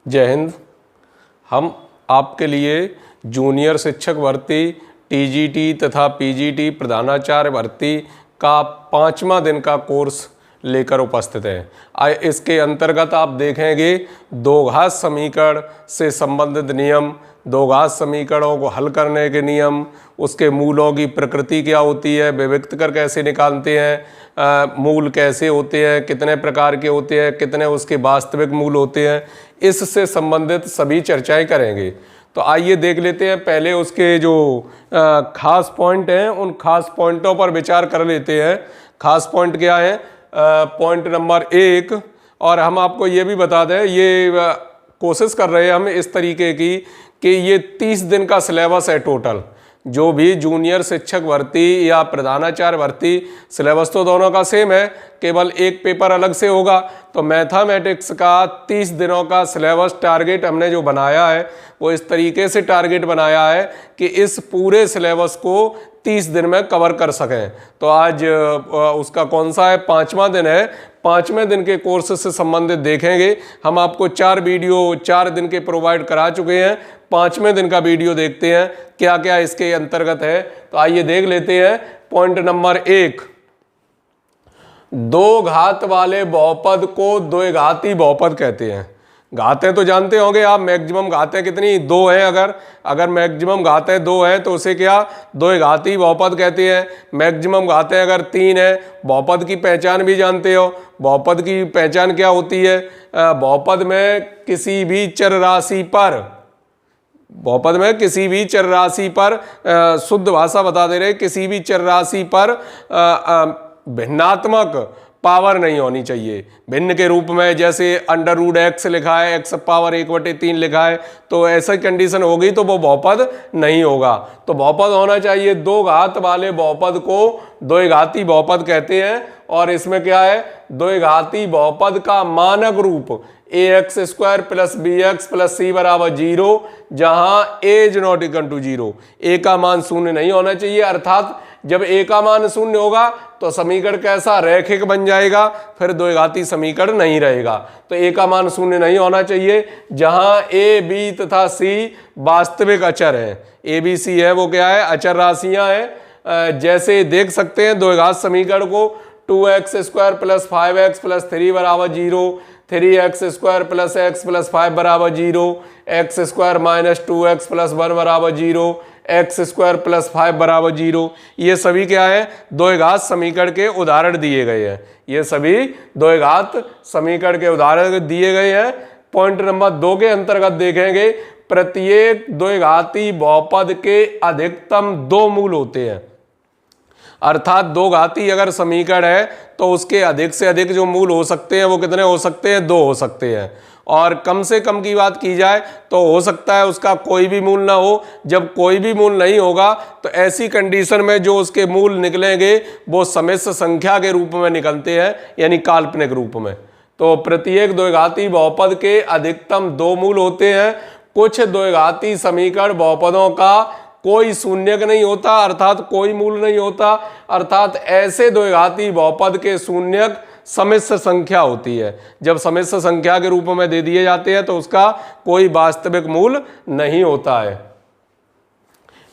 जय हिंद। हम आपके लिए जूनियर शिक्षक भर्ती, टीजीटी तथा पीजीटी प्रधानाचार्य भर्ती का 5वां दिन का कोर्स लेकर उपस्थित है। इसके अंतर्गत आप देखेंगे द्विघात समीकरण से संबंधित नियम, द्विघात समीकरणों को हल करने के नियम, उसके मूलों की प्रकृति क्या होती है, विभक्त कर कैसे निकालते हैं, मूल कैसे होते हैं, कितने प्रकार के होते हैं, कितने उसके वास्तविक मूल होते हैं, इससे संबंधित सभी चर्चाएं करेंगे। तो आइए देख लेते हैं। पहले उसके जो खास पॉइंट हैं उन खास पॉइंटों पर विचार कर लेते हैं। खास पॉइंट क्या है? पॉइंट नंबर 1, और हम आपको ये भी बता दें, ये कोशिश कर रहे हैं हम इस तरीके की कि ये 30 दिन का सिलेबस है टोटल। जो भी जूनियर शिक्षक भर्ती या प्रधानाचार्य भर्ती, सिलेबस तो दोनों का सेम है, केवल एक पेपर अलग से होगा। तो मैथमेटिक्स का 30 दिनों का सिलेबस टारगेट हमने जो बनाया है वो इस तरीके से टारगेट बनाया है कि इस पूरे सिलेबस को 30 दिन में कवर कर सकें। तो आज उसका कौन सा है? 5वां दिन है। 5वें दिन के कोर्स से संबंधित देखेंगे। हम आपको 4 वीडियो 4 दिन के प्रोवाइड करा चुके हैं। 5वें दिन का वीडियो देखते हैं क्या क्या इसके अंतर्गत है। तो आइए देख लेते हैं। पॉइंट नंबर 1, दो घात वाले बहुपद को द्विघाती बहुपद कहते हैं। घातें तो जानते होंगे आप, मैक्सिमम घातें कितनी? 2 हैं। अगर मैक्सिमम घातें 2 हैं तो उसे क्या? द्विघाती बहुपद कहते हैं। मैक्सिमम घातें अगर 3 है, बहुपद की पहचान भी जानते हो। बहुपद की पहचान क्या होती है? बहुपद में किसी भी चर राशि पर, बहुपद में किसी भी चर राशि पर, शुद्ध भाषा बता दे रहे, किसी भी चर राशि पर भिन्नात्मक पावर नहीं होनी चाहिए। भिन्न के रूप में, जैसे √x लिखा है, x पावर 1/3 लिखा है, तो ऐसा कंडीशन होगी तो वो बहुपद नहीं होगा। तो बहुपद होना चाहिए। दो घात वाले बहुपद को द्विघाती बहुपद कहते हैं। और इसमें क्या है? द्विघाती बहुपद का मानक रूप ax² + bx + c = 0, जहां a ≠ 0, a का मान 0 नहीं होना चाहिए। अर्थात जब a का मान 0 होगा तो समीकरण कैसा? रैखिक बन जाएगा, फिर द्विघाती समीकरण नहीं रहेगा। तो a का मान 0 नहीं होना चाहिए। जहां a, b तथा c वास्तविक अचर है, a, b, c है, वो क्या है? अचर राशियां हैं। जैसे देख सकते हैं द्विघात समीकरण को 2x² + 5x + 3 = 0, 3x² + x + 5 = 0, x² - 2x + 1 = 0, x² + 5 = 0। ये सभी क्या है? द्विघात समीकरण के उदाहरण दिए गए हैं। ये सभी द्विघात समीकरण के उदाहरण दिए गए हैं। पॉइंट नंबर 2 के अंतर्गत देखेंगे, प्रत्येक द्विघाती बहुपद के अधिकतम 2 मूल होते हैं। अर्थात दो घाती अगर समीकरण है तो उसके अधिक से अधिक जो मूल हो सकते हैं वो कितने हो सकते हैं? 2 हो सकते हैं। और कम से कम की बात की जाए तो हो सकता है उसका कोई भी मूल ना हो। जब कोई भी मूल नहीं होगा तो ऐसी कंडीशन में जो उसके मूल निकलेंगे वो सम्मिश्र संख्या के रूप में निकलते हैं, यानी काल्पनिक रूप में। तो प्रत्येक द्विघाती बहुपद के अधिकतम 2 मूल होते हैं। कुछ द्विघाती समीकरण बहुपदों का कोई शून्यक नहीं होता, अर्थात कोई मूल नहीं होता। अर्थात ऐसे द्विघाती बहुपद के शून्यक सम्मिश्र संख्या होती है। जब सम्मिश्र संख्या के रूप में दे दिए जाते हैं तो उसका कोई वास्तविक मूल नहीं होता है।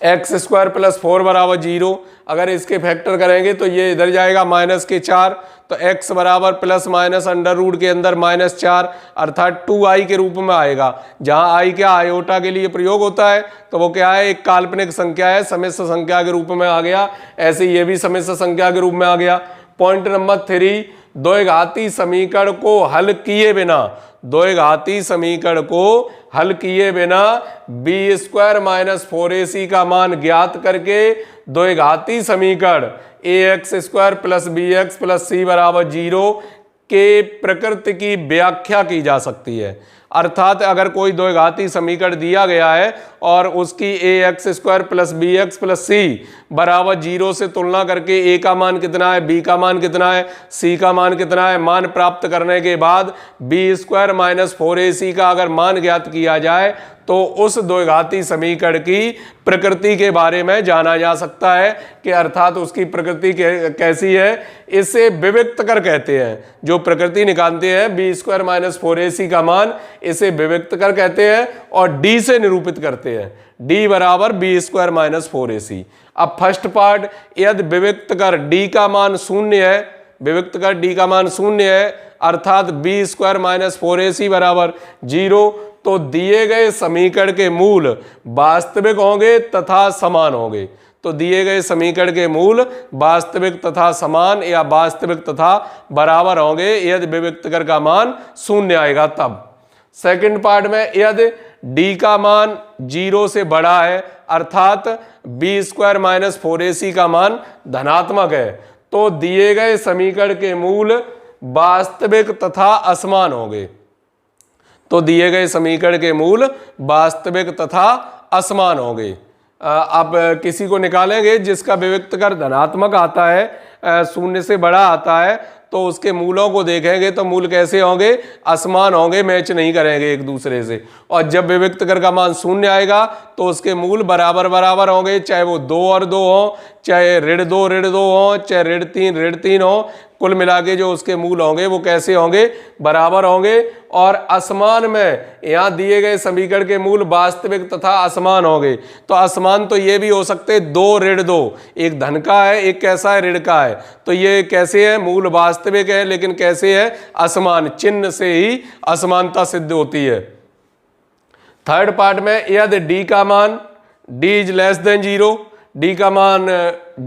x² + 4 = 0। अगर इसके फैक्टर करेंगे तो ये इधर जाएगा -4, तो x बराबर ± के अंदर -4, अर्थात 2i के रूप में आएगा। जहां i क्या? आयोटा के लिए प्रयोग होता है, तो वो क्या है? एक काल्पनिक संख्या है, सम्मिश्र संख्या के रूप में आ गया। ऐसे ये भी सम्मिश्र संख्या के रूप में आ गया। पॉइंट नंबर 3, द्विघाती समीकरण को हल किए बिना, द्विघाती समीकरण को हल किए बिना b² - 4ac का मान ज्ञात करके द्विघाती समीकरण ax² + bx + c = 0 के प्रकृति की व्याख्या की जा सकती है। अर्थात अगर कोई द्विघाती समीकरण दिया गया है और उसकी ax² plus bx plus c बराबर 0 से तुलना करके a का मान कितना है, b का मान कितना है, c का मान कितना है, मान प्राप्त करने के बाद b² माइनस 4ac का अगर मान ज्ञात किया जाए तो उस द्विघाती समीकरण की प्रकृति के बारे में जाना जा सकता है कि अर्थात उसकी प्रकृति कैसी है, इसे विविक्त कर कहते हैं। जो प्रकृति निकालते हैं b² माइनस 4ac का मान, इसे विविक्त कर कहते हैं और d से निरूपित करते हैं, d बराबर b² माइनस 4ac। अब फर्स्ट पार्ट, यदि विविक्त कर d का मान शून्य है, विविक्त कर d का मान शून्य है अर्थात b² माइनस 4ac बराबर 0, तो दिए गए समीकरण के मूल वास्तविक होंगे तथा समान होंगे। तो दिए गए समीकरण के मूल वास्तविक तथा समान या वास्तविक तथा बराबर होंगे यदि विविक्त कर का मान शून्य आएगा तब। सेकंड पार्ट में यदि d का मान 0 से बड़ा है अर्थात b² माइनस 4ac का मान धनात्मक है, तो दिए गए समीकरण के मूल वास्तविक तथा असमान होंगे। तो दिए गए समीकरण के मूल वास्तविक तथा असमान होंगे। अब किसी को निकालेंगे जिसका विविक्त कर धनात्मक आता है, शून्य से बड़ा आता है, तो उसके मूलों को देखेंगे तो मूल कैसे होंगे, असमान होंगे, मैच नहीं करेंगे एक दूसरे से। और जब विविक्त कर का मान शून्य आएगा तो उसके मूल बराबर बराबर होंगे, चाहे वो 2 और 2 हो, चाहे ऋण 2 हो, चाहे ऋण 3 हो, कुल मिला के जो उसके मूल होंगे वो कैसे होंगे, बराबर होंगे। और असमान में यहाँ दिए गए समीकरण के मूल वास्तविक तथा असमान होंगे। तो असमान तो ये भी हो सकते 2 ऋण 2, एक धन का है एक कैसा है, ऋण का है, तो ये कैसे है, मूल वास्तविक है लेकिन कैसे है, असमान, चिन्ह से ही असमानता सिद्ध होती है। थर्ड पार्ट में यदि d का मान d is less then 0, d का मान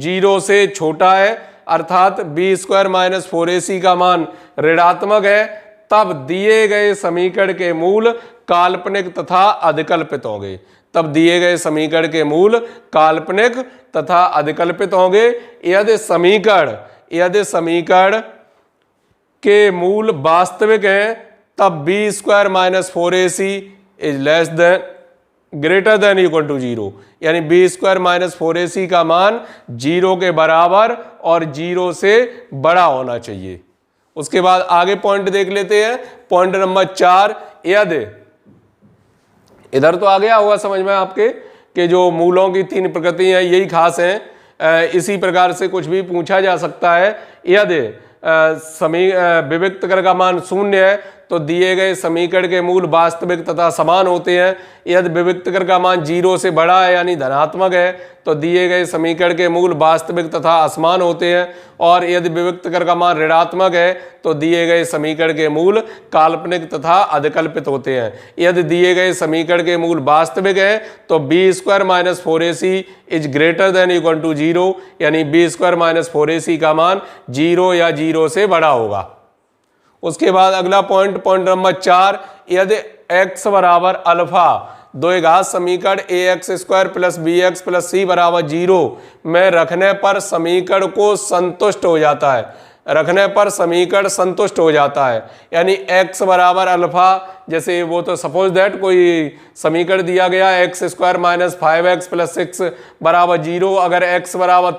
0 से छोटा है अर्थात b² माइनस 4ac का मान ऋणात्मक है, तब दिए गए समीकरण के मूल काल्पनिक तथा अधिकल्पित होंगे। तब दिए गए समीकरण के मूल काल्पनिक तथा अधिकल्पित होंगे यदि समीकरण के मूल वास्तविक हैं, तब b² minus 4ac is less than greater than equal to 0, यानी b² माइनस 4ac का मान 0 के बराबर और 0 से बड़ा होना चाहिए। उसके बाद आगे पॉइंट देख लेते हैं। पॉइंट नंबर 4, यदि इधर तो आ गया होगा समझ में आपके कि जो मूलों की 3 प्रकृतियां हैं यही खास हैं। इसी प्रकार से कुछ भी पूछा जा सकता है। यदि विविक्त कर का मान शून्य है तो दिए गए समीकरण के मूल वास्तविक तथा समान होते हैं। यदि विविक्त कर का मान 0 से बड़ा है यानी धनात्मक है तो दिए गए समीकरण के मूल वास्तविक तथा असमान होते हैं। और यदि विविक्त कर का मान ऋणात्मक है तो दिए गए समीकरण के मूल काल्पनिक तथा अधिकल्पित होते हैं। यदि दिए गए समीकरण के मूल वास्तविक है तो b² minus 4ac is greater than equal to 0, यानी b² माइनस 4ac का मान 0 या 0 से बड़ा होगा। उसके बाद अगला पॉइंट नंबर 4, यदि x बराबर अल्फा द्विघात समीकरण ax² plus bx plus c बराबर 0 में रखने पर समीकरण को संतुष्ट हो जाता है, यानी x बराबर अल्फा, जैसे वो तो सपोज दैट कोई समीकरण दिया गया x² माइनस 5x प्लस 6 बराबर 0, अगर x बराबर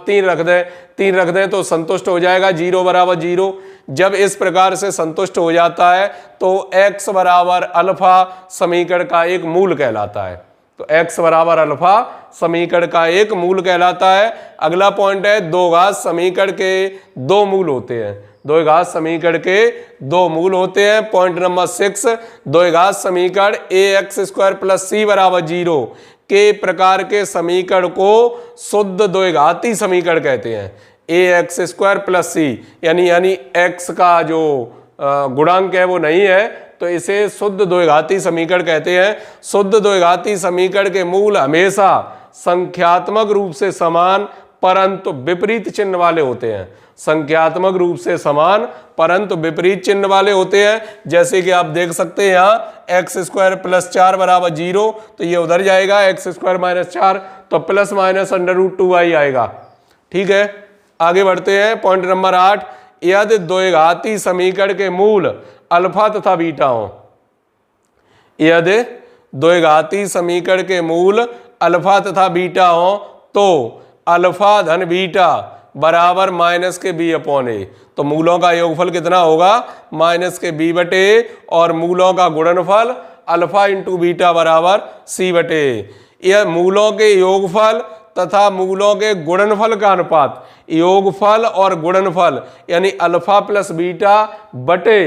3 रख दें तो संतुष्ट हो जाएगा 0 बराबर 0। जब इस प्रकार से संतुष्ट हो जाता है तो x बराबर अल्फा समीकरण का एक मूल कहलाता है। तो x बराबर अल्फा समीकरण का एक मूल कहलाता है। अगला पॉइंट है द्विघात समीकरण के 2 मूल होते हैं। द्विघात समीकरण के 2 मूल होते हैं। पॉइंट नंबर 6, द्विघात समीकरण ax² प्लस c बराबर 0 के प्रकार के समीकरण को शुद्ध द्विघाती समीकरण कहते हैं। ax² प्लस c यानी x का जो गुणांक है वो नहीं है तो इसे शुद्ध द्विघाती समीकरण कहते हैं। शुद्ध द्विघाती समीकरण के मूल हमेशा संख्यात्मक रूप से समान परंतु विपरीत चिन्ह वाले होते हैं। संख्यात्मक रूप से समान परंतु विपरीत चिन्ह वाले होते हैं। जैसे कि आप देख सकते हैं यहाँ x² प्लस 4 बराबर 0, तो ये उधर जाएगा x² माइनस 4, तो प्लस माइनस √2y आएगा। ठीक है, आगे बढ़ते हैं। पॉइंट नंबर 8, यदि द्विघाती समीकरण के मूल अल्फा तथा बीटा हो, यदि द्विघाती समीकरण के मूल अल्फा तथा बीटा हो तो अल्फा धन बीटा बराबर माइनस के बी अपॉन ए। तो मूलों का योगफल कितना होगा? माइनस के बी बटे ए, और मूलों का गुणनफल अल्फा इंटू बीटा बराबर सी बटे ए। यह मूलों के योगफल तथा मूलों के गुणनफल का अनुपात, योगफल और गुणनफल यानी अल्फा प्लस बीटा बटे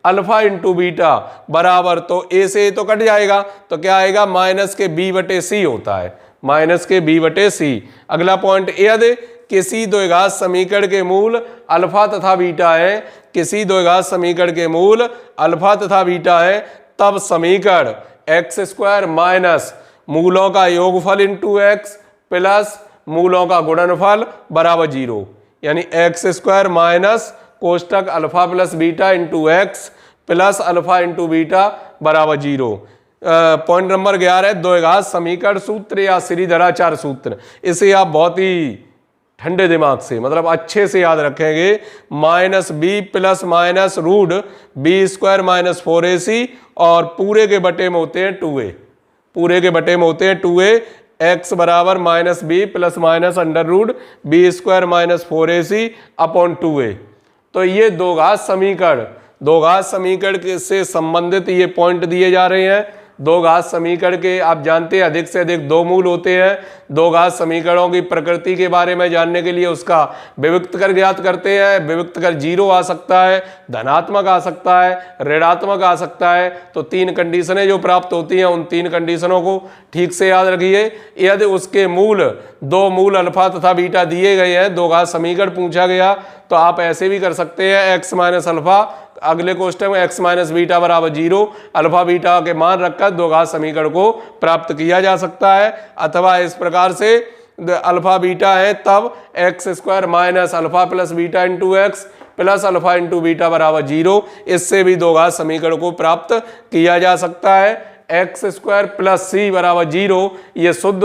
अल्फा इंटू बीटा बराबर, तो ए से तो कट जाएगा, तो क्या आएगा? माइनस के बी बटे सी होता है, माइनस के बी बटे सी। अगला पॉइंट यदि किसी द्विघात समीकरण के मूल अल्फा तथा बीटा है, किसी द्विघात समीकरण के मूल अल्फा तथा बीटा है, तब समीकरण एक्स स्क्वायर माइनस मूलों का योगफल इंटू एक्स प्लस मूलों का गुणनफल बराबर 0, यानी एक्स स्क्वायर माइनस कोष्टक alpha plus beta into X plus alpha into beta बराबर 0। पॉइंट नंबर 11 द्विघात समीकरण सूत्र या श्रीधराचार्य सूत्र। इसे आप बहुत ही ठंडे दिमाग से, मतलब अच्छे से याद रखेंगे। Minus B plus minus root B square minus 4ac, और पूरे के बटे में होते हैं 2a, पूरे के बटे में होते हैं 2a। एक्स बराबर minus B plus minus under root B square minus 4ac upon 2a। तो ये द्विघात समीकरण से संबंधित ये पॉइंट दिए जा रहे हैं। द्विघात समीकरण के आप जानते हैं अधिक से अधिक 2 मूल होते हैं। द्विघात समीकरणों की प्रकृति के बारे में जानने के लिए उसका विविक्त कर ज्ञात करते हैं। विविक्त कर 0 आ सकता है, धनात्मक आ सकता है, ऋणात्मक आ सकता है। तो 3 कंडीशनें जो प्राप्त होती हैं, उन 3 कंडीशनों को ठीक से याद रखिए। यदि उसके मूल 2 मूल अल्फा तथा बीटा दिए गए हैं, द्विघात समीकरण पूछा गया, तो आप ऐसे भी कर सकते हैं एक्स माइनस अल्फा, अगले क्वेश्चन में एक्स माइनस बीटा बराबर 0, अल्फा बीटा के मान रखकर द्विघात समीकरण को प्राप्त किया जा सकता है। अथवा इस प्रकार से अल्फा बीटा है तब x square minus alpha plus beta into X plus alpha into beta बराबर 0, इससे भी द्विघात समीकरण को प्राप्त किया जा सकता है। एक्स स्क्वायर प्लस सी बराबर 0, ये शुद्ध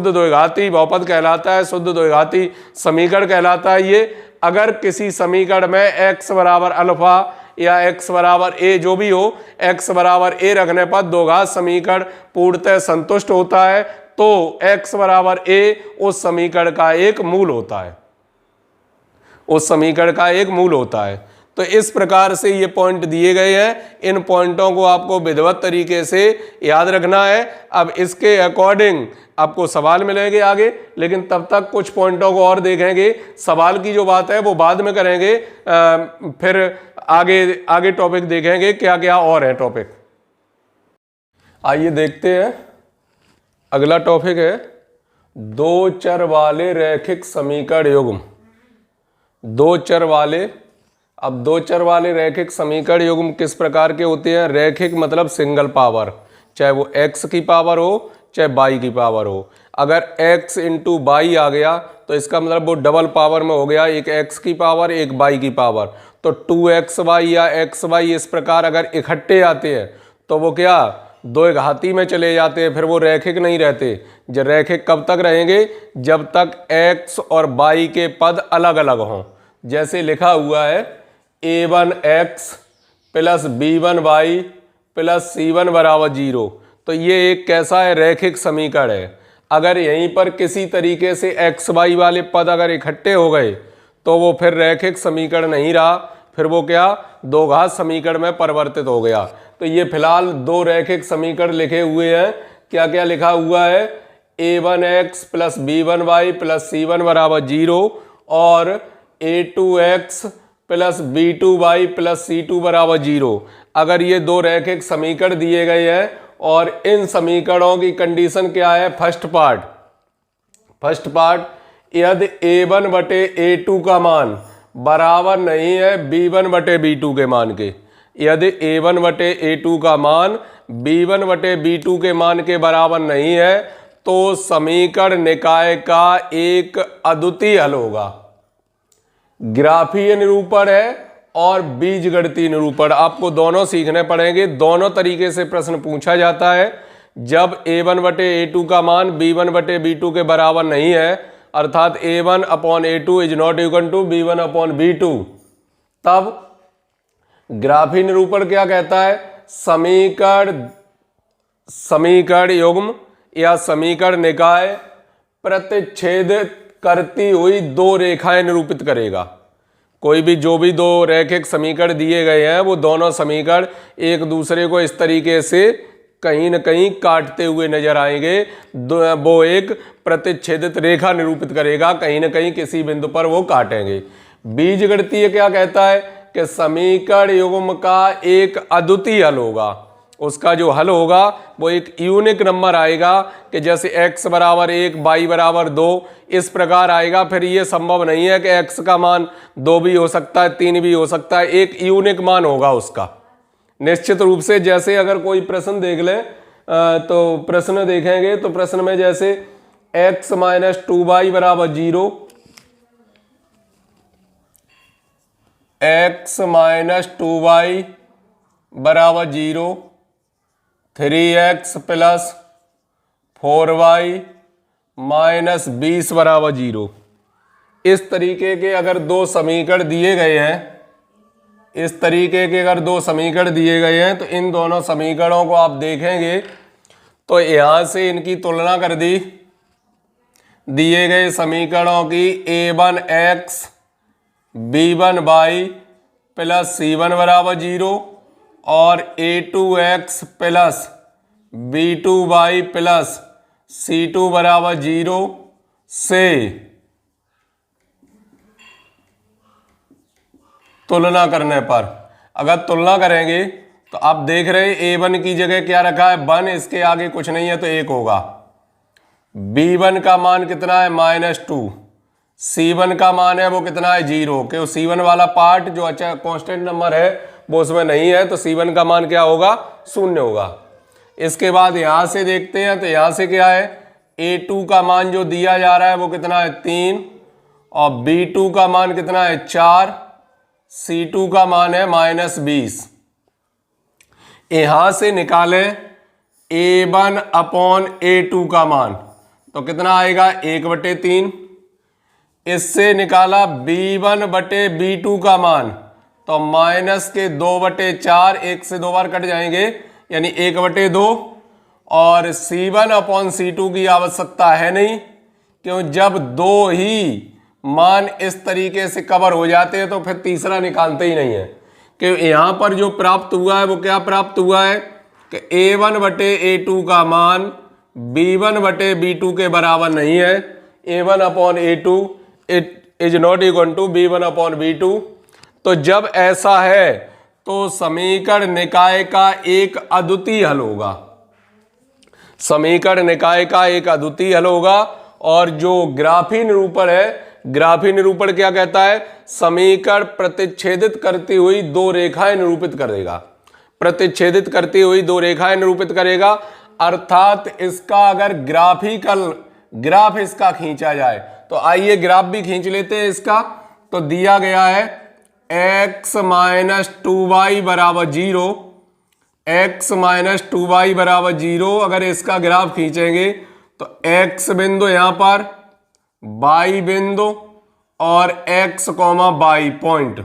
द्विघाती बहुपद कहलाता है, शुद्ध द्विघाती समीकरण कहलाता है। ये अगर किसी समीकरण में x बराबर अल्फा या x बराबर a जो भी हो, x बराबर a रखने पर द्विघात समीकरण पूर्णतः संतुष्ट होता है, तो x बराबर a उस समीकरण का एक मूल होता है, उस समीकरण का एक मूल होता है। तो इस प्रकार से ये पॉइंट दिए गए हैं। इन पॉइंटों को आपको विधिवत तरीके से याद रखना है। अब इसके अकॉर्डिंग आपको सवाल मिलेंगे आगे, लेकिन तब तक कुछ पॉइंटों को और देखेंगे। सवाल की जो बात है वो बाद में करेंगे, फिर आगे टॉपिक देखेंगे क्या क्या और है टॉपिक। आइए देखते हैं, अगला टॉपिक है 2 चर वाले रैखिक समीकरण युग्म। 2 चर वाले, अब 2 चर वाले रैखिक समीकरण युग्म किस प्रकार के होते हैं? रैखिक मतलब सिंगल पावर, चाहे वो x की पावर हो चाहे y की पावर हो। अगर x इंटू वाई आ गया तो इसका मतलब वो डबल पावर में हो गया, एक x की पावर एक y की पावर। तो 2xy या xy इस प्रकार अगर इकट्ठे आते हैं तो वो क्या द्विघाती में चले जाते हैं, फिर वो रैखिक नहीं रहते। जब रैखिक कब तक रहेंगे? जब तक x और y के पद अलग अलग हों। जैसे लिखा हुआ है a1x plus b1y plus c1 बराबर 0, तो ये एक कैसा है? रैखिक समीकरण है। अगर यहीं पर किसी तरीके से एक्स वाई वाले पद अगर इकट्ठे हो गए तो वो फिर रैखिक समीकरण नहीं रहा, फिर वो क्या द्विघात समीकरण में परिवर्तित हो गया। तो ये फिलहाल 2 रैखिक समीकरण लिखे हुए हैं। क्या क्या लिखा हुआ है? a1x plus b1y plus c1 बराबर 0 और a2x plus b2y plus c2 बराबर 0। अगर ये 2 रैखिक समीकरण दिए गए हैं और इन समीकरणों की कंडीशन क्या है? फर्स्ट पार्ट यदि a1 बटे a2 का मान बराबर नहीं है b1 बटे b2 के मान के, यदि a1 बटे a2 का मान b1 बटे b2 के मान के बराबर नहीं है तो समीकरण निकाय का एक अद्वितीय हल होगा। ग्राफीय निरूपण है और बीजगणितीय निरूपण, आपको दोनों सीखने पड़ेंगे। दोनों तरीके से प्रश्न पूछा जाता है। जब a1 बटे a2 का मान b1 बटे b2 के बराबर नहीं है, अर्थात a1 upon a2 is not equal to b1 upon b2, तब ग्राफीय निरूपण क्या कहता है? समीकरण समीकरण युग्म या समीकरण निकाय प्रतिच्छेद करती हुई दो रेखाएं निरूपित करेगा। कोई भी जो भी दो रैखिक समीकरण दिए गए हैं वो दोनों समीकरण एक दूसरे को इस तरीके से कहीं न कहीं काटते हुए नजर आएंगे। वो एक प्रतिच्छेदित रेखा निरूपित करेगा, कहीं न कहीं किसी बिंदु पर वो काटेंगे। बीजगणितीय क्या कहता है कि समीकरण युग्म का एक अद्वितीय हल होगा। उसका जो हल होगा वो एक यूनिक नंबर आएगा कि जैसे x बराबर 1 y बराबर 2 इस प्रकार आएगा। फिर ये संभव नहीं है कि x का मान 2 भी हो सकता है, 3 भी हो सकता है, एक यूनिक मान होगा उसका निश्चित रूप से। जैसे अगर कोई प्रश्न देख ले तो प्रश्न देखेंगे तो प्रश्न में जैसे x माइनस 2y बराबर 0, x माइनस 2y बराबर 0, 3x प्लस 4y माइनस 20 बराबर 0। इस तरीके के अगर दो समीकरण दिए गए हैं, इस तरीके के अगर दो समीकरण दिए गए हैं तो इन दोनों समीकरणों को आप देखेंगे तो यहां से इनकी तुलना कर दी। दिए गए समीकरणों की a1x b1y प्लस c1 बराबर 0 और a2x plus b2y plus c2 बराबर 0 से तुलना करने पर अगर तुलना करेंगे तो आप देख रहे हैं a1 की जगह क्या रखा है 1, इसके आगे कुछ नहीं है तो 1 होगा। b1 का मान कितना है -2, c1 का मान है वो कितना है 0, क्यों c1 वाला पार्ट जो अच्छा कांस्टेंट नंबर है वो उसमें नहीं है तो c1 का मान क्या होगा 0 होगा। इसके बाद यहां से देखते हैं तो यहां से क्या है a2 का मान जो दिया जा रहा है वो कितना है 3 और b2 का मान कितना है 4, c2 का मान है -20। यहां से निकालें a1 अपॉन a2 का मान तो कितना आएगा 1/3। इससे निकाला b1 बटे b2 का मान तो माइनस के 2/4, 1 से 2 बार कट जाएंगे यानी 1/2। और c1 अपॉन c2 की आवश्यकता है नहीं, क्यों जब दो ही मान इस तरीके से कवर हो जाते हैं तो फिर तीसरा निकालते ही नहीं है। क्यों यहां पर जो प्राप्त हुआ है वो क्या प्राप्त हुआ है कि a1 बटे a2 का मान b1 बटे b2 के बराबर नहीं है। a1 upon a2 is not equal to b1 upon b2। तो जब ऐसा है तो समीकरण निकाय का एक अद्वितीय हल होगा। समीकरण निकाय का एक अद्वितीय हल होगा। और जो ग्राफी निरूपण है, ग्राफी निरूपण क्या कहता है समीकरण प्रतिच्छेदित करती हुई दो रेखाएं निरूपित करेगा। प्रतिच्छेदित करती हुई दो रेखाएं निरूपित करेगा अर्थात इसका अगर ग्राफिकल ग्राफ इसका खींचा जाए तो आइए ग्राफ भी खींच लेते हैं इसका। तो दिया गया है x माइनस 2y बराबर 0, x माइनस 2y बराबर 0। अगर इसका ग्राफ खींचेंगे तो x बिंदु यहां पर, y बिंदु और x, y पॉइंट।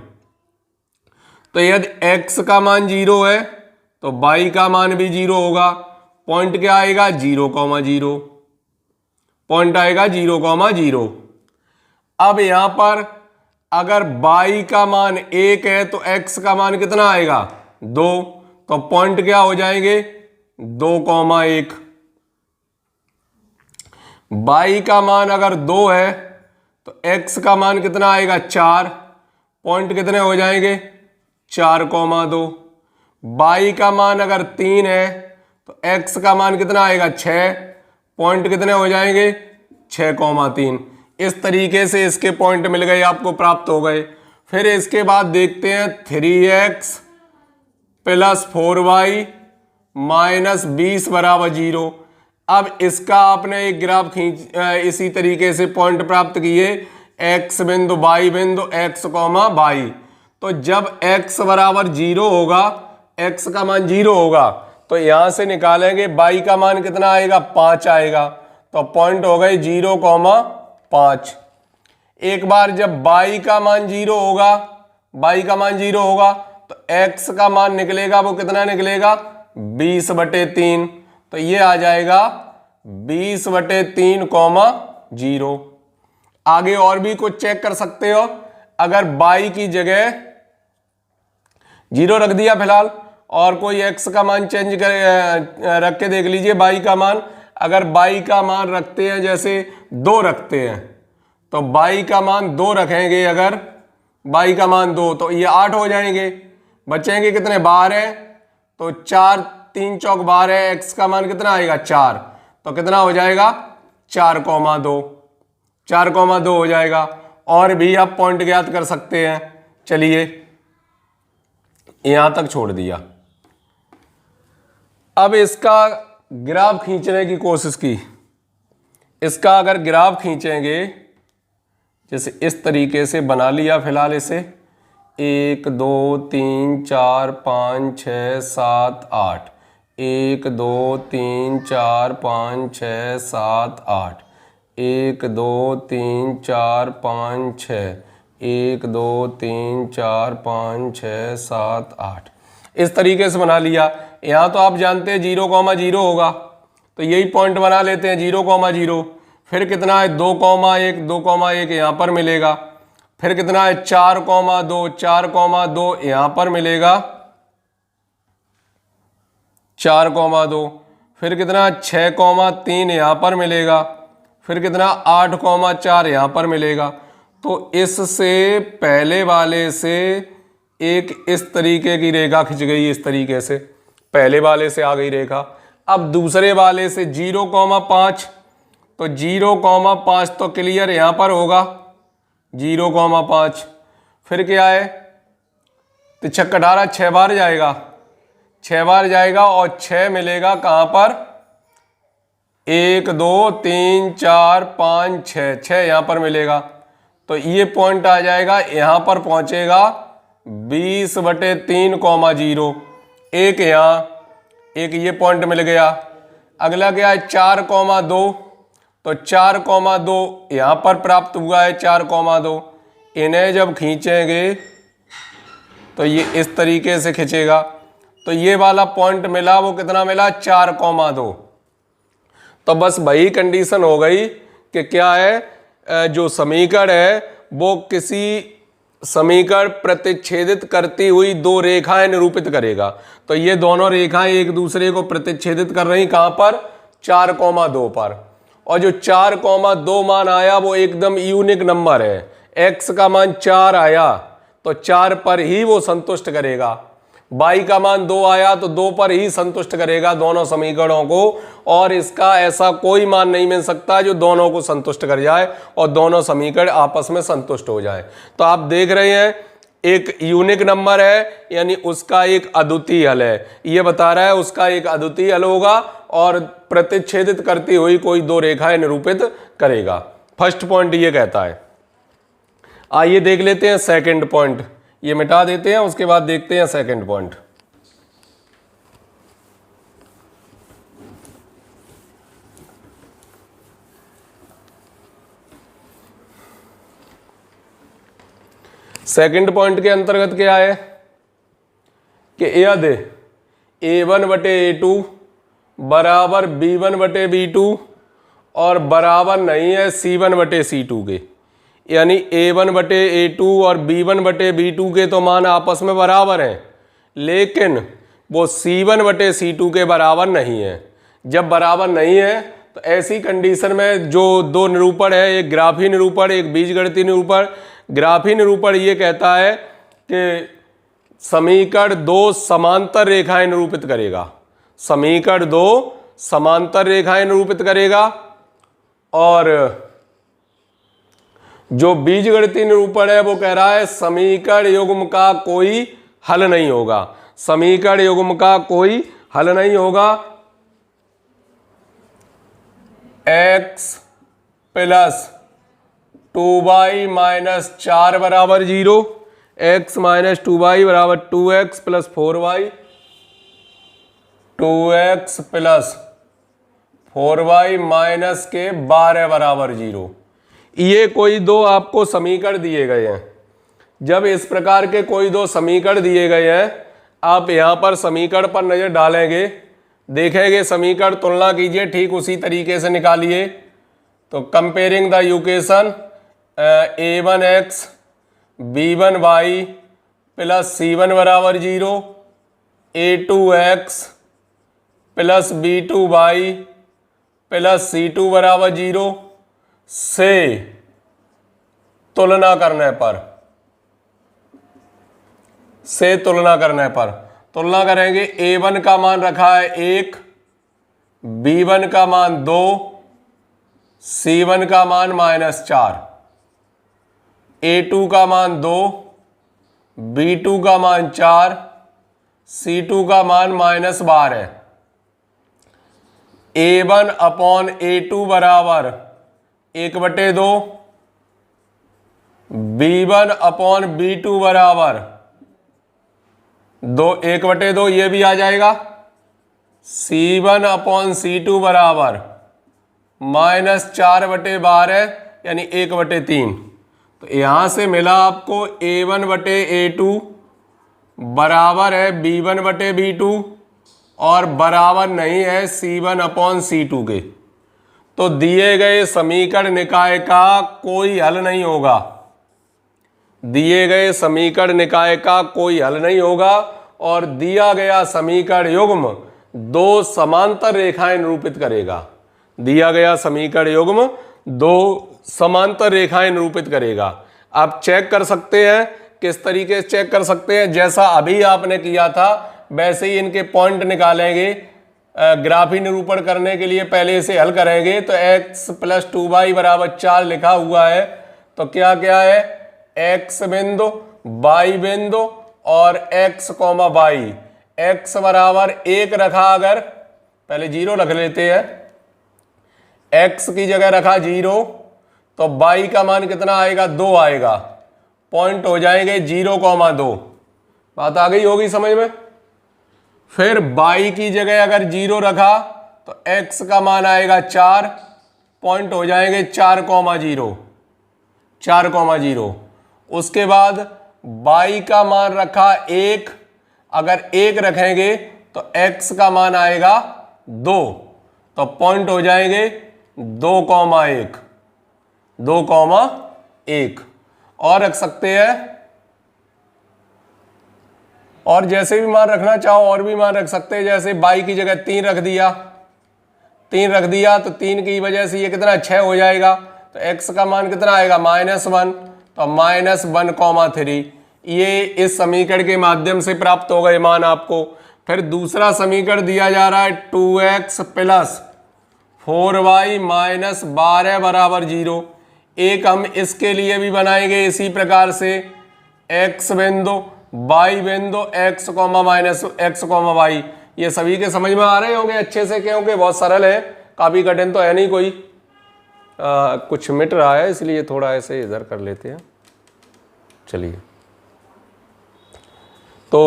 तो यदि x का मान 0 है तो y का मान भी 0 होगा। पॉइंट क्या आएगा 0, 0, पॉइंट आएगा 0, 0। अब यहां पर अगर y का मान 1 है तो x का मान कितना आएगा 2, तो पॉइंट क्या हो जाएंगे 2, 1। y का मान अगर 2 है तो x का मान कितना आएगा 4, पॉइंट कितने हो जाएंगे 4, 2। y का मान अगर 3 है तो x का मान कितना आएगा 6, पॉइंट कितने हो जाएंगे 6, 3। इस तरीके से इसके पॉइंट मिल गए, आपको प्राप्त हो गए। फिर इसके बाद देखते हैं 3x प्लस 4y माइनस 20 बराबर 0। अब इसका आपने एक ग्राफ खींच इसी तरीके से पॉइंट प्राप्त किए x बिंदु, y बिंदु, x, y। तो जब x बराबर 0 होगा, x का मान 0 होगा तो यहां से निकालेंगे y का मान कितना आएगा 5 आएगा। तो पॉइंट हो गए 0, 5। एक बार जब y का मान 0 होगा, y का मान 0 होगा तो x का मान निकलेगा वो कितना निकलेगा 20/3। तो ये आ जाएगा 20/3, 0। आगे और भी कुछ चेक कर सकते हो। अगर y की जगह 0 रख दिया फिलहाल, और कोई x का मान चेंज कर रख के देख लीजिए y का मान। अगर y का मान रखते हैं जैसे 2 रखते हैं, तो y का मान 2 रखेंगे, अगर y का मान 2 तो ये 8 हो जाएंगे। बचेंगे कितने, 12। तो 4 3 चौक 12, x का मान कितना आएगा 4, तो कितना हो जाएगा 4,2, 4,2 हो जाएगा। और भी आप पॉइंट ज्ञात कर सकते हैं। चलिए यहां तक छोड़ दिया। अब इसका ग्राफ खींचने की कोशिश की। इसका अगर ग्राफ खींचेंगे, जैसे इस तरीके से बना लिया फिलहाल इसे, 1 2 3 4 5 6 7 8, 1 2 3 4 5 6 7 8, 1 2 3 4 5 6, 1 2 3 4 5 6 7 8, इस तरीके से बना लिया। यहाँ तो आप जानते हैं 0,0 होगा, तो यही पॉइंट बना लेते हैं 0,0। फिर कितना है 2,1, 2,1 यहाँ पर मिलेगा। फिर कितना है 4,2, 4,2 यहाँ पर मिलेगा, 4,2। फिर कितना 6,3 यहाँ पर मिलेगा। फिर कितना 8,4 यहाँ पर मिलेगा। तो इससे पहले वाले से एक इस तरीके की रेखा खिंच गई, इस तरीके से पहले वाले से आ गई रेखा। अब दूसरे वाले से 0,5, तो 0,5 तो क्लियर यहाँ पर होगा, 0,5। फिर क्या है, तो 6 18 6 बार जाएगा, 6 बार जाएगा और 6 मिलेगा कहाँ पर, 1 2 3 4 5 6, 6 यहाँ पर मिलेगा। तो ये पॉइंट आ जाएगा, यहाँ पर पहुँचेगा 20/3, 1 यहाँ, एक ये पॉइंट मिल गया। अगला क्या है 4,2, तो 4,2 यहाँ पर प्राप्त हुआ है, 4,2। इन्हें जब खींचेंगे तो ये इस तरीके से खींचेगा, तो ये वाला पॉइंट मिला, वो कितना मिला 4,2। तो बस वही कंडीशन हो गई कि क्या है, जो समीकरण है वो किसी समीकरण प्रतिच्छेदित करती हुई दो रेखाएं निरूपित करेगा। तो ये दोनों रेखाएं एक दूसरे को प्रतिच्छेदित कर रही, कहां पर, 4,2 पर। और जो 4,2 मान आया वो एकदम यूनिक नंबर है। x का मान 4 आया तो 4 पर ही वो संतुष्ट करेगा, y का मान 2 आया तो 2 पर ही संतुष्ट करेगा दोनों समीकरणों को। और इसका ऐसा कोई मान नहीं मिल सकता जो दोनों को संतुष्ट कर जाए और दोनों समीकरण आपस में संतुष्ट हो जाए। तो आप देख रहे हैं एक यूनिक नंबर है, यानी उसका एक अद्वितीय हल है। ये बता रहा है उसका एक अद्वितीय हल होगा और प्रतिच्छेदित करती हुई कोई दो रेखाएं निरूपित करेगा। फर्स्ट पॉइंट ये कहता है। आइए देख लेते हैं सेकंड पॉइंट, ये मिटा देते हैं, उसके बाद देखते हैं सेकंड पॉइंट। सेकंड पॉइंट के अंतर्गत क्या है कि यदि a1/a2 बराबर b1/b2 और बराबर नहीं है c1/c2 के, यानी a1/a2 और b1/b2 के तो मान आपस में बराबर हैं, लेकिन वो c1/c2 के बराबर नहीं है। जब बराबर नहीं है तो ऐसी कंडीशन में जो दो निरूपण है, एक ग्राफी निरूपण एक बीजगणितीय निरूपण। ग्राफी निरूपण ये कहता है कि समीकरण दो समांतर रेखाएं निरूपित करेगा, समीकरण दो समांतर रेखाएं निरूपित करेगा। और जो बीजगणितीय निरूपण है वो कह रहा है समीकरण युग्म का कोई हल नहीं होगा, समीकरण युग्म का कोई हल नहीं होगा। x प्लस 2y माइनस 4 बराबर 0, x माइनस 2y बराबर 2x plus 4y, 2x plus 4y minus के 12 बराबर 0। ये कोई दो आपको समीकरण दिए गए हैं। जब इस प्रकार के कोई दो समीकरण दिए गए हैं, आप यहां पर समीकरण पर नजर डालेंगे देखेंगे समीकरण, तुलना कीजिए, ठीक उसी तरीके से निकालिए। तो comparing the equation a1x b1y plus c1 बराबर 0, a2x plus b2y plus c2 बराबर 0 से तुलना करने पर तुलना करेंगे। a1 का मान रखा है 1, b1 का मान 2, c1 का मान -4, a2 का मान 2, b2 का मान 4, c2 का मान -12। a1 अपॉन a2 बराबर 1/2, b1 अपॉन b2 बराबर 1/2, ये भी आ जाएगा। c1 अपॉन c2 बराबर -4/12 यानी 1/3। तो यहां से मिला आपको a1/a2 बराबर है b1/b2 और बराबर नहीं है c1 अपॉन c2 के। तो दिए गए समीकरण निकाय का कोई हल नहीं होगा, दिए गए समीकरण निकाय का कोई हल नहीं होगा। और दिया गया समीकरण युग्म दो समांतर रेखाएं निरूपित करेगा, दिया गया समीकरण युग्म दो समांतर रेखाएं निरूपित करेगा। आप चेक कर सकते हैं, किस तरीके से चेक कर सकते हैं, जैसा अभी आपने किया था वैसे ही इनके पॉइंट निकालेंगे। ग्राफी निरूपण करने के लिए पहले इसे हल करेंगे। तो x + 2y बराबर 4 लिखा हुआ है, तो क्या क्या है, x बिंदु, y बिंदु और x, y। x बराबर 1 रखा, अगर पहले 0 रख लेते हैं, x की जगह रखा 0, तो y का मान कितना आएगा, 2 आएगा। पॉइंट हो जाएंगे 0,2। बात आ गई होगी समझ में। फिर y की जगह अगर 0 रखा तो x का मान आएगा 4, पॉइंट हो जाएंगे 4,0, 4,0। उसके बाद y का मान रखा 1, अगर 1 रखेंगे तो x का मान आएगा 2, तो पॉइंट हो जाएंगे 2,1, 2,1। और रख सकते हैं, और जैसे भी मान रखना चाहो और भी मान रख सकते हैं। जैसे y की जगह 3 रख दिया, 3 रख दिया तो 3 की वजह से ये कितना 6 हो जाएगा। तो x का मान कितना आएगा, -1, तो -1,3। ये इस समीकरण के माध्यम से प्राप्त हो गए मान आपको। फिर दूसरा समीकरण दिया जा रहा है 2x + 4y - 12 बराबर 0। एक हम इसके लिए भी बनाएंगे इसी प्रकार से, x बिंदु, y बिंदु, x, -x, y। ये सभी के समझ में आ रहे होंगे अच्छे से, क्योंकि बहुत सरल है, काफी कठिन तो है नहीं कोई। कुछ मिट रहा है इसलिए थोड़ा ऐसे इधर कर लेते हैं। चलिए, तो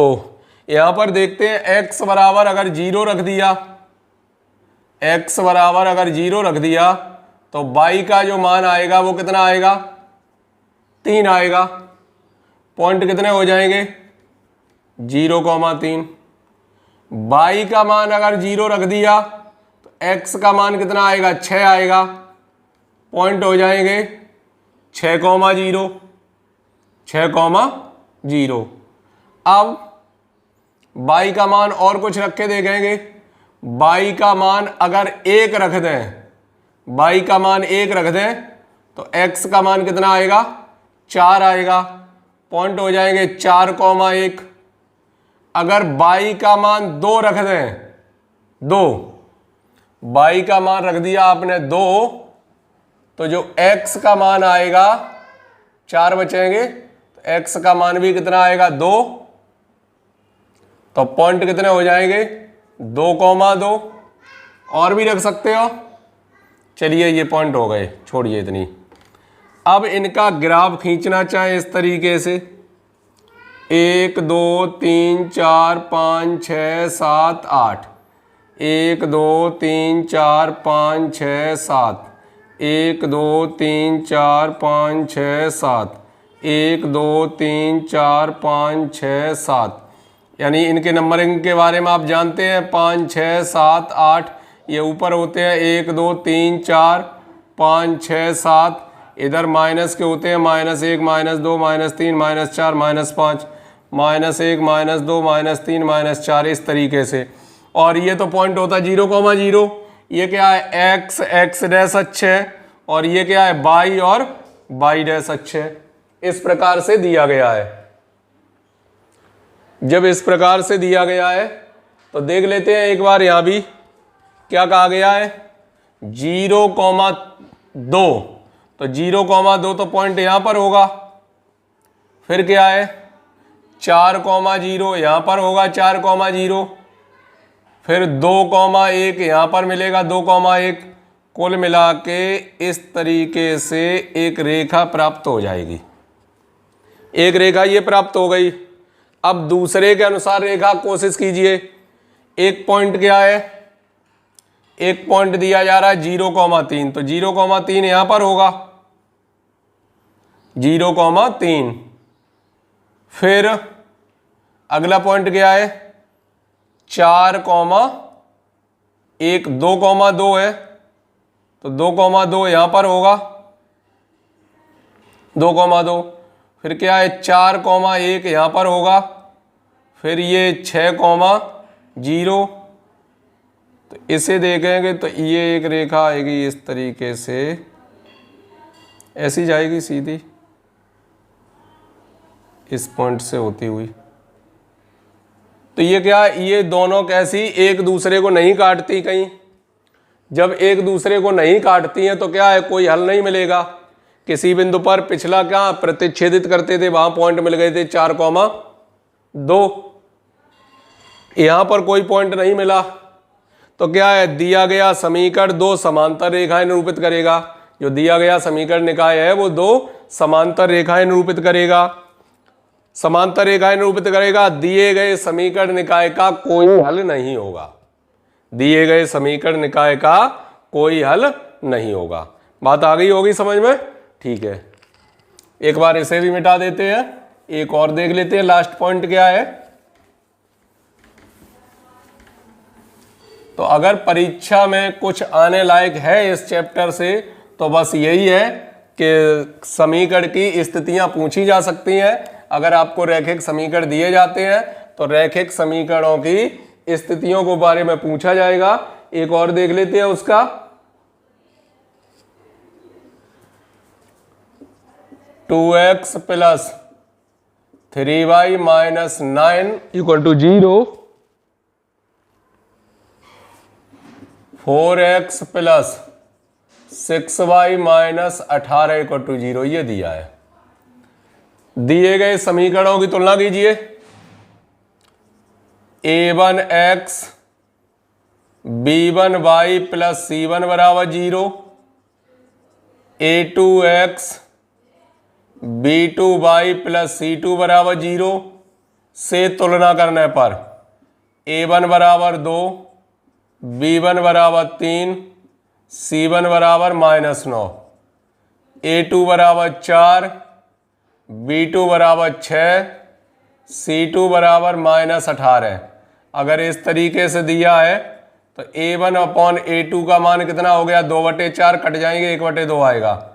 यहां पर देखते हैं x बराबर अगर 0 रख दिया, x बराबर अगर 0 रख दिया तो y का जो मान आएगा वो कितना आएगा, 3 आएगा। पॉइंट कितने हो जाएंगे, 0,3। y का मान अगर 0 रख दिया तो x का मान कितना आएगा, 6 आएगा। पॉइंट हो जाएंगे 6,0, 6,0। अब y का मान और कुछ रख के देखेंगे। y का मान अगर 1 रख दें, y का मान 1 रख दें तो x का मान कितना आएगा, 4 आएगा। पॉइंट हो जाएंगे 4,1। अगर y का मान 2 रख दें, 2, y का मान रख दिया आपने 2, तो जो x का मान आएगा 4 बचेंगे, तो x का मान भी कितना आएगा, 2। तो पॉइंट कितने हो जाएंगे, 2,2। और भी रख सकते हो। चलिए, ये पॉइंट हो गए, छोड़िए इतनी। अब इनका ग्राफ खींचना चाहे इस तरीके से, 1 2 3 4 5 6 7 8, 1 2 3 4 5 6 7, 1 2 3 4 5 6 7, 1 2 3 4 5 6 7, यानी इनके नंबरिंग के बारे में आप जानते हैं, 5 6 7 8 ये ऊपर होते हैं 1 2 3 4 5 6 7, इधर माइनस के होते हैं -1 -2 -3 -4 -5 -1 -2 -3 -4 इस तरीके से। और ये तो पॉइंट होता है 0,0। ये क्या है x डैश अक्ष है और ये क्या है y और y डैश अक्ष है। इस प्रकार से दिया गया है। जब इस प्रकार से दिया गया है तो देख लेते हैं एक बार, यहां भी क्या कहा गया है 0,2, तो 0,2 तो पॉइंट यहां पर होगा। फिर क्या है 4,0 यहां पर होगा 4,0, फिर 2,1 यहां पर मिलेगा 2,1। कुल मिला के इस तरीके से एक रेखा प्राप्त हो जाएगी। एक रेखा ये प्राप्त हो गई। अब दूसरे के अनुसार रेखा कोशिश कीजिए। एक पॉइंट क्या है, एक पॉइंट दिया जा रहा है 0,3, तो 0,3 यहां पर होगा 0,3। फिर अगला पॉइंट क्या है 4,1 2,2 है, तो 2,2 यहां पर होगा 2,2। फिर क्या है 4,1 यहां पर होगा, फिर ये 6,0, तो इसे देखेंगे तो ये एक रेखा आएगी इस तरीके से, ऐसी जाएगी सीधी इस पॉइंट से होती हुई। तो ये क्या है, ये दोनों कैसी एक दूसरे को नहीं काटती। कहीं जब एक दूसरे को नहीं काटती हैं तो क्या है कोई हल नहीं मिलेगा। किसी बिंदु पर पिछला क्या प्रतिच्छेदित करते थे, वहां पॉइंट मिल गए थे 4,2, यहां पर कोई पॉइंट नहीं मिला, तो क्या है दिया गया समीकरण दो समांतर रेखाएं निरूपित करेगा। जो दिया गया समीकरण निकाय है वो दो समांतर रेखाएं निरूपित करेगा। समांतर रेखाएं निरूपित करेगा। दिए गए समीकरण निकाय का कोई हल नहीं होगा। दिए गए समीकरण निकाय का कोई हल नहीं होगा। बात आ गई होगी समझ में? ठीक है, एक बार इसे भी मिटा देते हैं, एक और देख लेते हैं लास्ट पॉइंट क्या है। तो अगर परीक्षा में कुछ आने लायक है इस चैप्टर से तो बस यही है कि समीकरण की स्थितियां पूछी जा सकती हैं। अगर आपको रैखिक समीकरण दिए जाते हैं तो रैखिक समीकरणों की स्थितियों के बारे में पूछा जाएगा। एक और देख लेते हैं उसका। 2x + 3y - 9 = 0, 4x + 6y - 18 = 0 ये दिया है। दिए गए समीकरणों की तुलना कीजिए। a1x b1y + c1 = 0, a2x b2y + c2 = 0 से तुलना करने पर a1 = 2, b1 = 3, c1 = -9, a2 = 4, b2 = 6, c2 = -18। अगर इस तरीके से दिया है तो a1/a2 का मान कितना हो गया 2/4 कट जाएंगे 1/2 आएगा।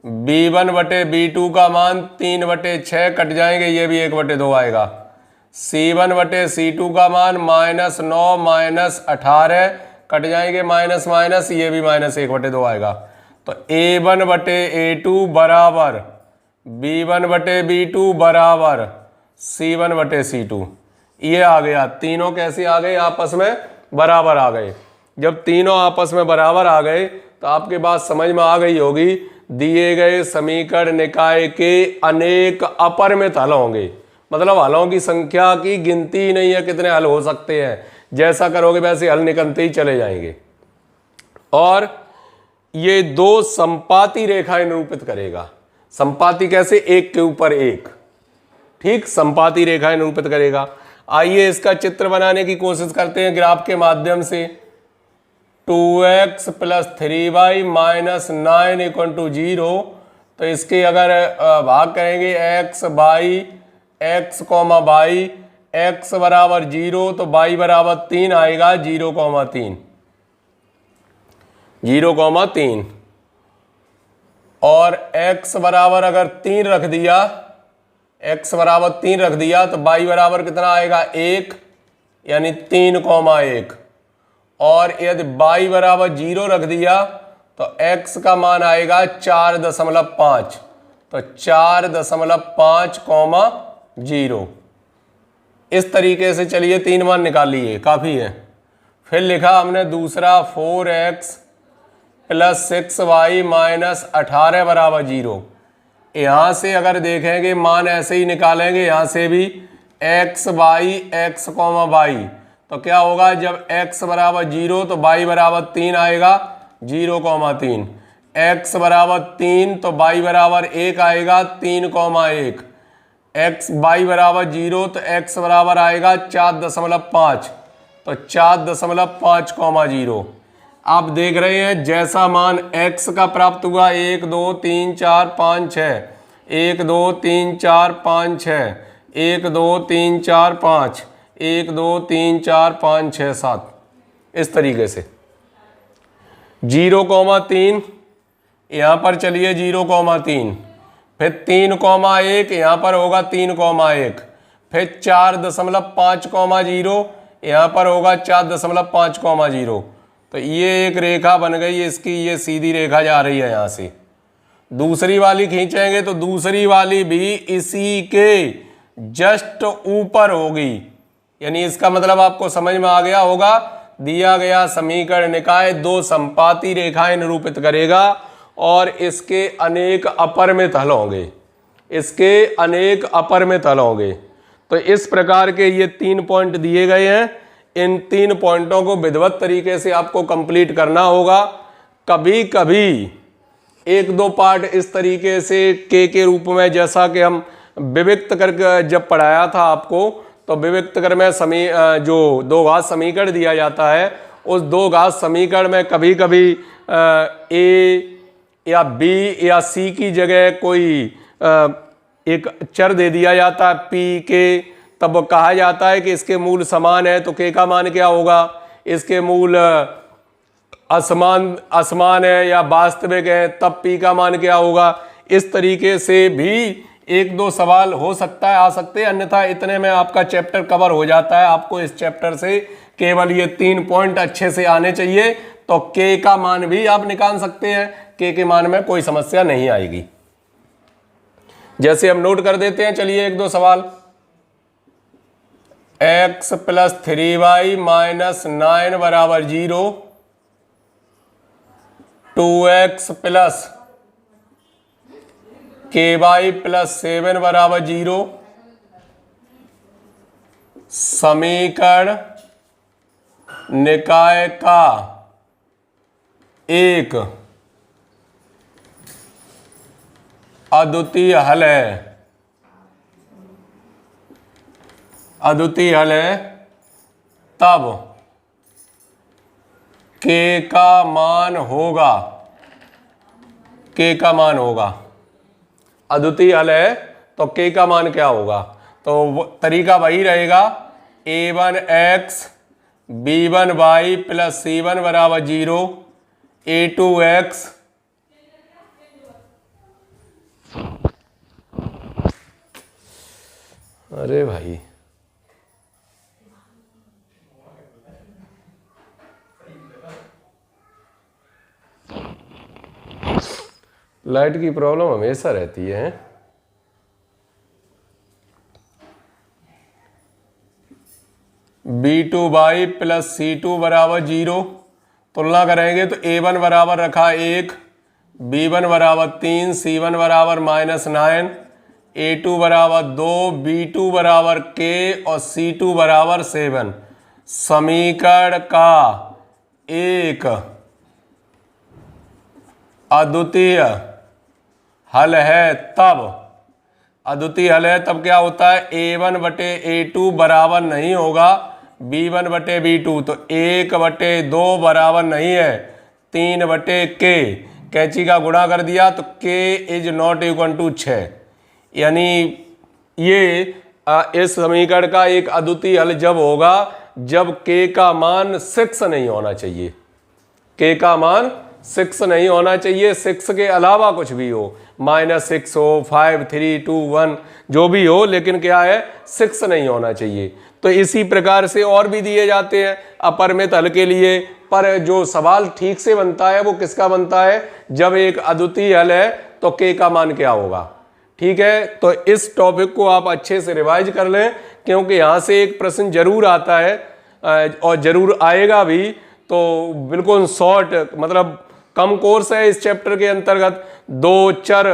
b1/b2 का मान 3/6 कट जाएंगे, ये भी 1/2 आएगा। c1/c2 का मान -9 - 18 कट जाएंगे, माइनस माइनस ये भी -1/2 आएगा। तो a1/a2 बराबर b1/b2 बराबर c1/c2 ये आ गया। तीनों कैसे आ गए आपस में बराबर आ गए। जब तीनों आपस में बराबर आ गए तो आपके बात समझ में आ गई होगी। दिए गए समीकरण निकाय के अनेक अपरिमित हल होंगे, मतलब हलों की संख्या की गिनती ही नहीं है कितने हल हो सकते हैं। जैसा करोगे वैसे हल निकलते ही चले जाएंगे। और ये दो संपाती रेखाएं निरूपित करेगा। संपाती कैसे? एक के ऊपर एक, ठीक, संपाती रेखाएं निरूपित करेगा। आइए इसका चित्र बनाने की कोशिश करते हैं ग्राफ के माध्यम से। 2x + 3y - 9 = 0, तो इसके अगर भाग करेंगे x y x बराबर 0 तो y बराबर 3 आएगा, 0,3, 0,3। और x बराबर अगर 3 रख दिया, x बराबर 3 रख दिया तो y बराबर कितना आएगा, 1, यानी 3,1। और यदि y बराबर 0 रख दिया तो x का मान आएगा 4.5, तो 4.5,0। इस तरीके से चलिए 3 मान निकाल लिए, काफ़ी है। फिर लिखा हमने दूसरा 4x + 6y - 18 बराबर 0। यहाँ से अगर देखेंगे मान ऐसे ही निकालेंगे, यहाँ से भी x, y तो क्या होगा, जब x बराबर 0 तो y बराबर 3 आएगा, 0,3। x बराबर 3 तो y बराबर 1 आएगा, 3,1। y बराबर 0 तो x बराबर आएगा 4.5, तो 4.5,0। आप देख रहे हैं जैसा मान x का प्राप्त हुआ, 1 2 3 4 5 6, 1 2 3 4 5 6, 1 2 3 4 5, 1 2 3 4 5 6 7, इस तरीके से 0,3 यहाँ पर चलिए 0,3, फिर 3,1 यहाँ पर होगा 3,1, फिर 4.5,0 यहाँ पर होगा 4.5,0। तो ये एक रेखा बन गई, इसकी ये सीधी रेखा जा रही है यहाँ से। दूसरी वाली खींचेंगे तो दूसरी वाली भी इसी के जस्ट ऊपर होगी, यानी इसका मतलब आपको समझ में आ गया होगा। दिया गया समीकरण निकाय दो संपाती रेखाएं निरूपित करेगा और इसके अनेक अपरिमित हल होंगे, इसके अनेक अपरिमित हल होंगे। तो इस प्रकार के ये 3 पॉइंट दिए गए हैं। इन 3 पॉइंटों को विधिवत तरीके से आपको कंप्लीट करना होगा। कभी कभी 1-2 पार्ट इस तरीके से के रूप में, जैसा कि हम विविक्त करके जब पढ़ाया था आपको, तो विविक्त कर में जो 2 घात समीकरण दिया जाता है, उस 2 घात समीकरण में कभी कभी ए या बी या सी की जगह कोई एक चर दे दिया जाता है पी के, तब कहा जाता है कि इसके मूल समान है, तो के का मान क्या होगा, इसके मूल असमान है या वास्तविक है, तब पी का मान क्या होगा। इस तरीके से भी 1-2 सवाल हो सकता है, आ सकते हैं, अन्यथा इतने में आपका चैप्टर कवर हो जाता है। आपको इस चैप्टर से केवल ये 3 पॉइंट अच्छे से आने चाहिए, तो के का मान भी आप निकाल सकते हैं, के मान में कोई समस्या नहीं आएगी। जैसे हम नोट कर देते हैं, चलिए 1-2 सवाल। x + 3y - 9 बराबर 0, 2x + ky + 7 बराबर 0, समीकरण निकाय का एक अद्वितीय हल है, अद्वितीय हल है, तब के का मान होगा, के का मान होगा। अद्वितीय हल है तो के का मान क्या होगा, तो तरीका वही रहेगा, a1x b1y + c1 बराबर 0, a2x अरे भाई लाइट की प्रॉब्लम हमेशा रहती है। b2y + c2 बराबर 0, तुलना करेंगे तो a1 बराबर रखा 1, b1 बराबर 3, c1 बराबर -9, a2 बराबर 2, b2 बराबर k और c2 बराबर 7। समीकरण का एक अद्वितीय हल है, तब अद्वितीय हल है तब क्या होता है, a1/a2 बराबर नहीं होगा b1/b2, तो 1/2 बराबर नहीं है 3/k। कैंची का गुणा कर दिया तो k ≠ 6, यानी ये इस समीकरण का एक अद्वितीय हल जब होगा जब k का मान 6 नहीं होना चाहिए, k का मान 6 नहीं होना चाहिए, 6 के अलावा कुछ भी हो, -6 हो, 5 3 2 1 जो भी हो, लेकिन क्या है 6 नहीं होना चाहिए। तो इसी प्रकार से और भी दिए जाते हैं अपरिमित हल के लिए, पर जो सवाल ठीक से बनता है वो किसका बनता है, जब एक अद्वितीय हल है तो k का मान क्या होगा। ठीक है, तो इस टॉपिक को आप अच्छे से रिवाइज कर लें, क्योंकि यहाँ से एक प्रश्न जरूर आता है और जरूर आएगा भी। तो बिल्कुल शॉर्ट, मतलब कम कोर्स है। इस चैप्टर के अंतर्गत 2 चर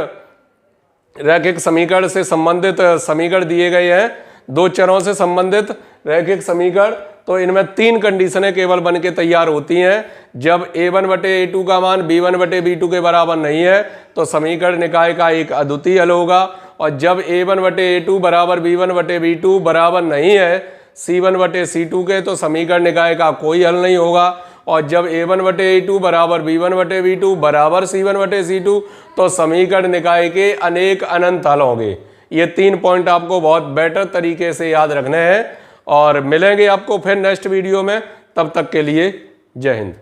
रैखिक समीकरण से संबंधित समीकरण दिए गए हैं, 2 चरों से संबंधित रैखिक समीकरण। तो इनमें 3 कंडीशनें केवल बन के तैयार होती हैं। जब a1/a2 का मान b1/b2 के बराबर नहीं है तो समीकरण निकाय का एक अद्वितीय हल होगा, और जब a1/a2 बराबर b1/b2 बराबर नहीं है c1/c2 के तो समीकरण निकाय का कोई हल नहीं होगा, और जब a1/a2 बराबर b1/b2 बराबर c1/c2 तो समीकरण निकाय के अनेक अनंत हल होंगे। ये 3 पॉइंट आपको बहुत बेटर तरीके से याद रखने हैं, और मिलेंगे आपको फिर नेक्स्ट वीडियो में। तब तक के लिए जय हिंद।